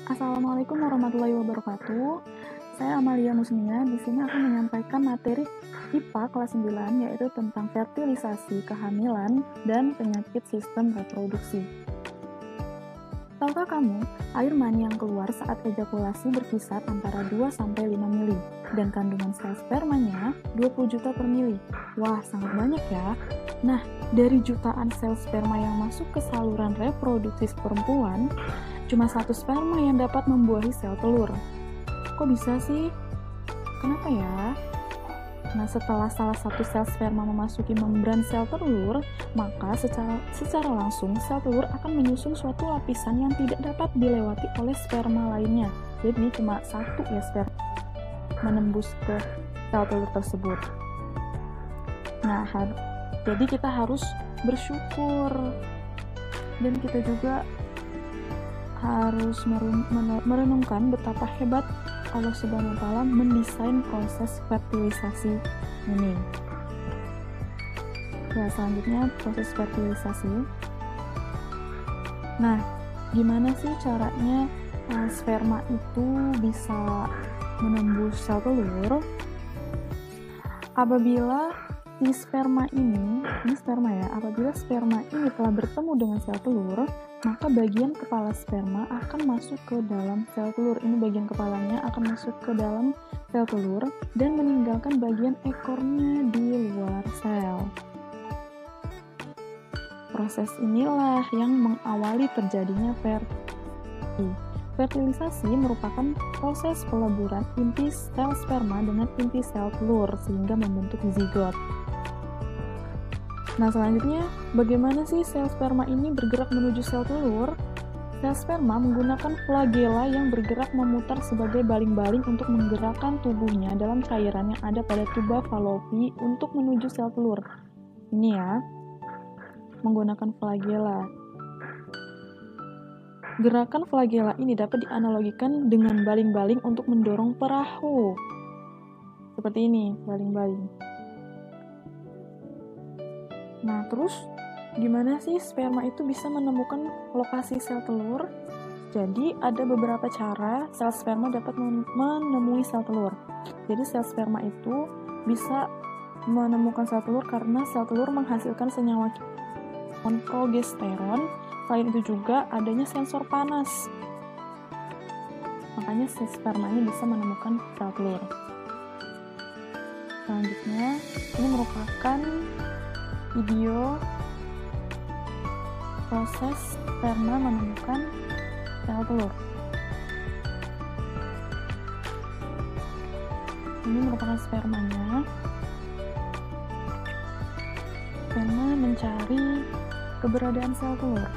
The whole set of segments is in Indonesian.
Assalamualaikum warahmatullahi wabarakatuh. Saya Amalia Musnia. Di sini akan menyampaikan materi IPA kelas 9, yaitu tentang fertilisasi, kehamilan, dan penyakit sistem reproduksi. Tahukah kamu, air mani yang keluar saat ejakulasi berkisar antara 2-5 mili, dan kandungan sel spermanya 20 juta per mili. Wah, sangat banyak ya. Nah, dari jutaan sel sperma yang masuk ke saluran reproduksi perempuan, cuma satu sperma yang dapat membuahi sel telur. Kok bisa sih? Kenapa ya? Nah, setelah salah satu sel sperma memasuki membran sel telur, maka secara langsung sel telur akan menyusun suatu lapisan yang tidak dapat dilewati oleh sperma lainnya. Jadi cuma satu ya sperma menembus ke sel telur tersebut. Nah, jadi kita harus bersyukur, dan kita juga harus merenungkan betapa hebat Allah Subhanahu wa Ta'ala mendesain proses fertilisasi ini. Ya, selanjutnya proses fertilisasi. Nah, gimana sih caranya sperma itu bisa menembus sel telur? Apabila si sperma ini sperma ya, apabila sperma ini telah bertemu dengan sel telur, maka bagian kepala sperma akan masuk ke dalam sel telur. Ini bagian kepalanya akan masuk ke dalam sel telur dan meninggalkan bagian ekornya di luar sel. Proses inilah yang mengawali terjadinya fertilisasi. Fertilisasi merupakan proses peleburan inti sel sperma dengan inti sel telur sehingga membentuk zigot. Nah, selanjutnya, bagaimana sih sel sperma ini bergerak menuju sel telur? Sel sperma menggunakan flagela yang bergerak memutar sebagai baling-baling untuk menggerakkan tubuhnya dalam cairan yang ada pada tuba Fallopi untuk menuju sel telur. Ini ya, menggunakan flagela. Gerakan flagela ini dapat dianalogikan dengan baling-baling untuk mendorong perahu. Seperti ini, baling-baling. Nah, terus gimana sih sperma itu bisa menemukan lokasi sel telur? Jadi, ada beberapa cara sel sperma dapat menemui sel telur. Jadi, sel sperma itu bisa menemukan sel telur karena sel telur menghasilkan senyawa progesteron. Selain itu juga adanya sensor panas. Makanya sel sperma ini bisa menemukan sel telur. Selanjutnya, ini merupakan video proses sperma menemukan sel telur. Ini merupakan spermanya. Sperma mencari keberadaan sel telur.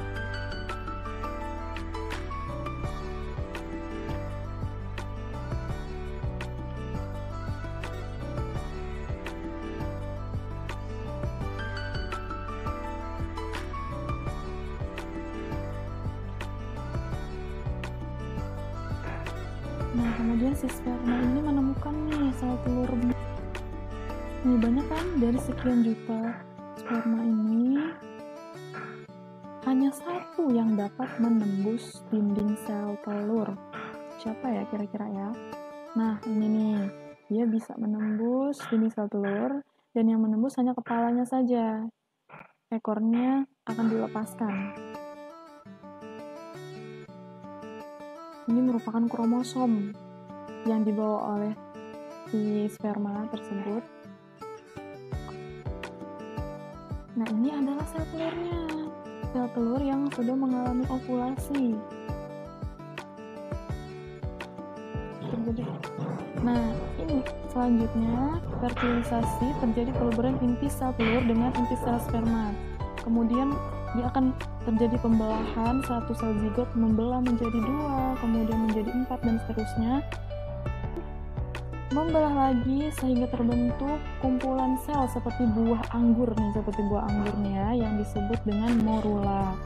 Nah, kemudian si sperma ini menemukan nih sel telur. Nih, banyak kan, dari sekian juta sperma ini hanya satu yang dapat menembus dinding sel telur. Siapa ya kira-kira ya? Nah, ini nih, dia bisa menembus dinding sel telur, dan yang menembus hanya kepalanya saja. Ekornya akan dilepaskan. Ini merupakan kromosom yang dibawa oleh si sperma tersebut. Nah, ini adalah sel telurnya. Sel telur yang sudah mengalami ovulasi. Nah, ini selanjutnya fertilisasi terjadi peleburan inti sel telur dengan inti sel sperma. Kemudian dia akan terjadi pembelahan, satu sel zigot membelah menjadi 2, kemudian menjadi 4, dan seterusnya. Membelah lagi sehingga terbentuk kumpulan sel seperti buah anggur nih, yang disebut dengan morula.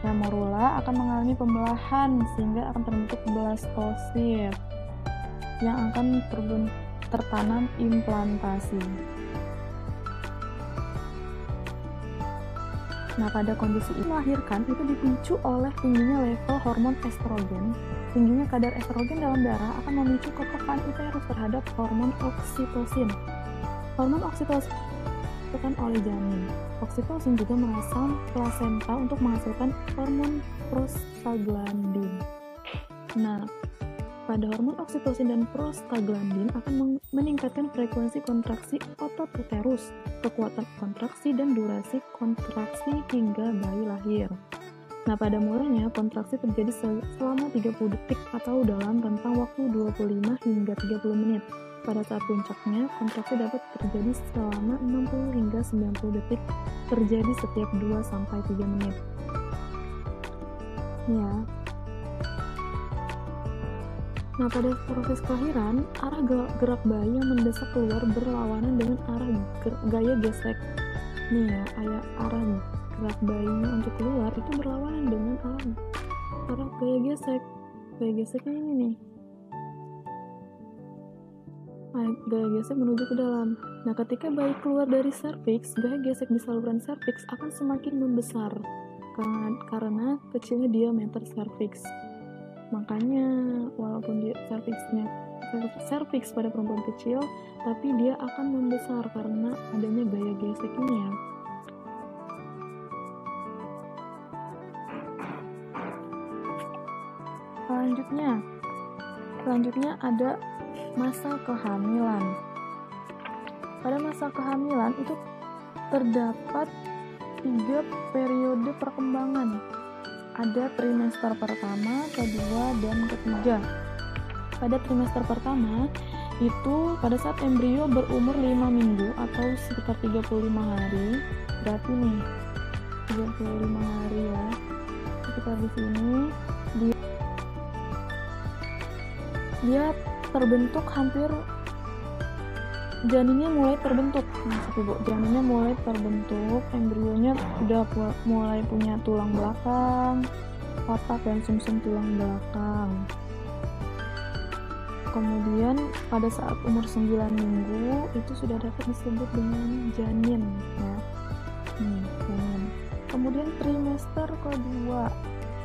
Nah, morula akan mengalami pembelahan sehingga akan terbentuk blastosit yang akan tertanam implantasi. Nah, pada kondisi ini melahirkan itu dipicu oleh tingginya level hormon estrogen. Tingginya kadar estrogen dalam darah akan memicu kepekaan uterus terhadap hormon oksitosin. Hormon oksitosin dihasilkan oleh janin. Oksitosin juga merangsang plasenta untuk menghasilkan hormon prostaglandin. Nah, pada hormon oksitosin dan prostaglandin akan meningkatkan frekuensi kontraksi otot uterus, kekuatan kontraksi, dan durasi kontraksi hingga bayi lahir. Nah, pada mulanya kontraksi terjadi selama 30 detik atau dalam rentang waktu 25 hingga 30 menit. Pada saat puncaknya, kontraksi dapat terjadi selama 60 hingga 90 detik, terjadi setiap 2-3 menit. Ya. Nah, pada proses kelahiran, arah gerak bayi yang mendesak keluar berlawanan dengan arah gaya gesek. Nih ya, arah gerak bayinya untuk keluar itu berlawanan dengan arah gaya gesek. Gaya geseknya ini nih. Gaya gesek menuju ke dalam. Nah, ketika bayi keluar dari serviks, gaya gesek di saluran serviks akan semakin membesar karena kecilnya diameter serviks. Makanya walaupun dia serviks pada perempuan kecil, tapi dia akan membesar karena adanya gaya gesek ini ya. Selanjutnya ada masa kehamilan. Pada masa kehamilan itu terdapat 3 periode perkembangan. Ada trimester pertama, kedua, dan ketiga. Pada trimester pertama, itu pada saat embrio berumur 5 minggu atau sekitar 35 hari. Berarti nih, 35 hari ya. Sekitar di sini, dia terbentuk hampir, janinnya mulai terbentuk. Janinnya mulai terbentuk, embrionya udah mulai punya tulang belakang, otak dan sumsum tulang belakang. Kemudian pada saat umur 9 minggu itu sudah dapat disebut dengan janin ya. Janin. Kemudian trimester kedua.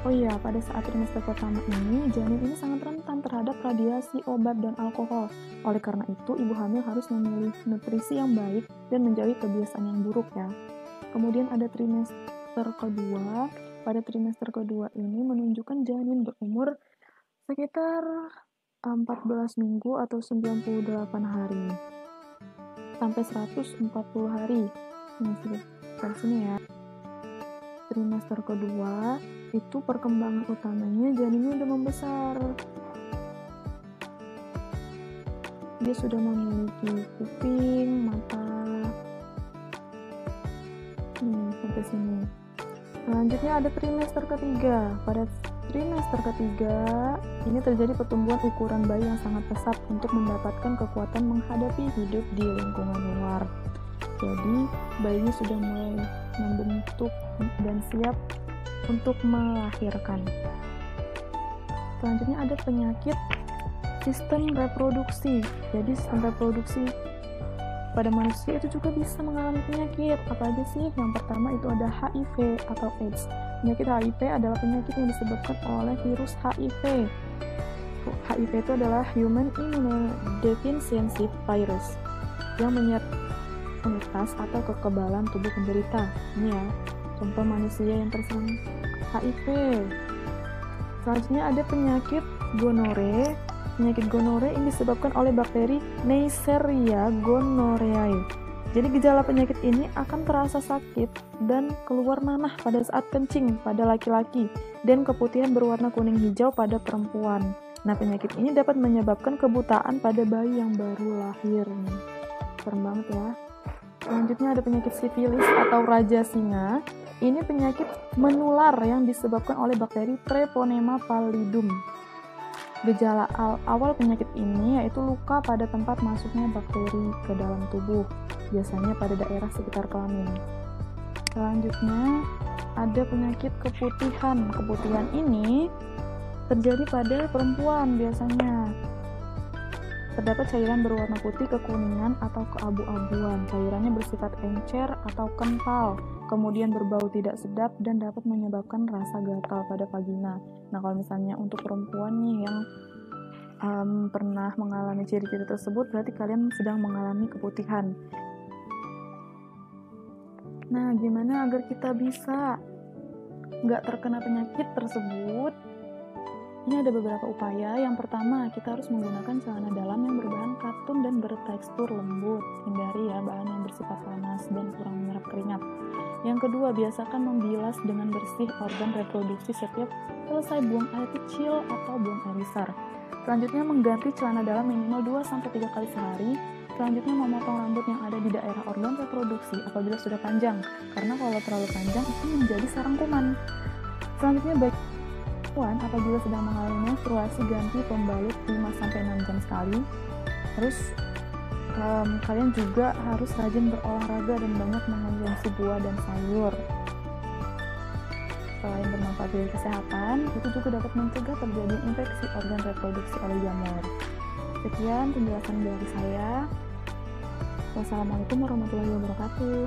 Oh iya, pada saat trimester pertama ini, janin ini sangat rentan terhadap radiasi, obat, dan alkohol. Oleh karena itu, ibu hamil harus memilih nutrisi yang baik dan menjauhi kebiasaan yang buruk ya. Kemudian ada trimester kedua. Pada trimester kedua ini menunjukkan janin berumur sekitar 14 minggu atau 98 hari sampai 140 hari. Ini sekitar sini ya. Trimester kedua itu perkembangan utamanya janinnya udah membesar. Dia sudah memiliki kuping, mata. Sampai sini. Selanjutnya ada trimester ketiga. Pada trimester ketiga ini terjadi pertumbuhan ukuran bayi yang sangat pesat untuk mendapatkan kekuatan menghadapi hidup di lingkungan luar. Jadi bayinya sudah mulai membentuk dan siap untuk melahirkan. Selanjutnya ada penyakit sistem reproduksi. Jadi sistem reproduksi pada manusia itu juga bisa mengalami penyakit. Apa aja sih? Yang pertama itu ada HIV atau AIDS. Penyakit HIV adalah penyakit yang disebabkan oleh virus HIV. HIV itu adalah Human Immunodeficiency Virus yang menyerang imunitas atau kekebalan tubuh penderita. Ini ya, contoh manusia yang terserang HIV. Selanjutnya ada penyakit gonore. Penyakit gonore ini disebabkan oleh bakteri Neisseria gonorrhoeae. Jadi gejala penyakit ini akan terasa sakit dan keluar nanah pada saat kencing pada laki-laki dan keputihan berwarna kuning hijau pada perempuan. Nah, penyakit ini dapat menyebabkan kebutaan pada bayi yang baru lahir. Serem banget ya. Selanjutnya ada penyakit sifilis atau raja singa. Ini penyakit menular yang disebabkan oleh bakteri Treponema pallidum. Gejala awal penyakit ini yaitu luka pada tempat masuknya bakteri ke dalam tubuh, biasanya pada daerah sekitar kelamin. Selanjutnya ada penyakit keputihan. Keputihan ini terjadi pada perempuan biasanya. Terdapat cairan berwarna putih kekuningan atau keabu-abuan. Cairannya bersifat encer atau kental. kemudian berbau tidak sedap, dan dapat menyebabkan rasa gatal pada vagina. Nah, kalau misalnya untuk perempuan nih yang pernah mengalami ciri-ciri tersebut, berarti kalian sedang mengalami keputihan. Nah, gimana agar kita bisa nggak terkena penyakit tersebut? Ini ada beberapa upaya. Yang pertama, kita harus menggunakan celana dalam yang berbahan katun dan bertekstur lembut. Hindari ya bahan yang bersifat panas dan kurang menyerap keringat. Yang kedua, biasakan membilas dengan bersih organ reproduksi setiap selesai buang air kecil atau buang air besar. Selanjutnya, mengganti celana dalam minimal 2-3 kali sehari. Selanjutnya, memotong rambut yang ada di daerah organ reproduksi apabila sudah panjang, karena kalau terlalu panjang itu menjadi sarang kuman. Selanjutnya, bagi perempuan apabila sedang mengalami menstruasi, ganti pembalut 5-6 jam sekali. Terus kalian juga harus rajin berolahraga dan banyak mengonsumsi buah dan sayur. Selain bermanfaat bagi kesehatan, itu juga dapat mencegah terjadi infeksi organ reproduksi oleh jamur. Sekian penjelasan dari saya. Wassalamualaikum warahmatullahi wabarakatuh.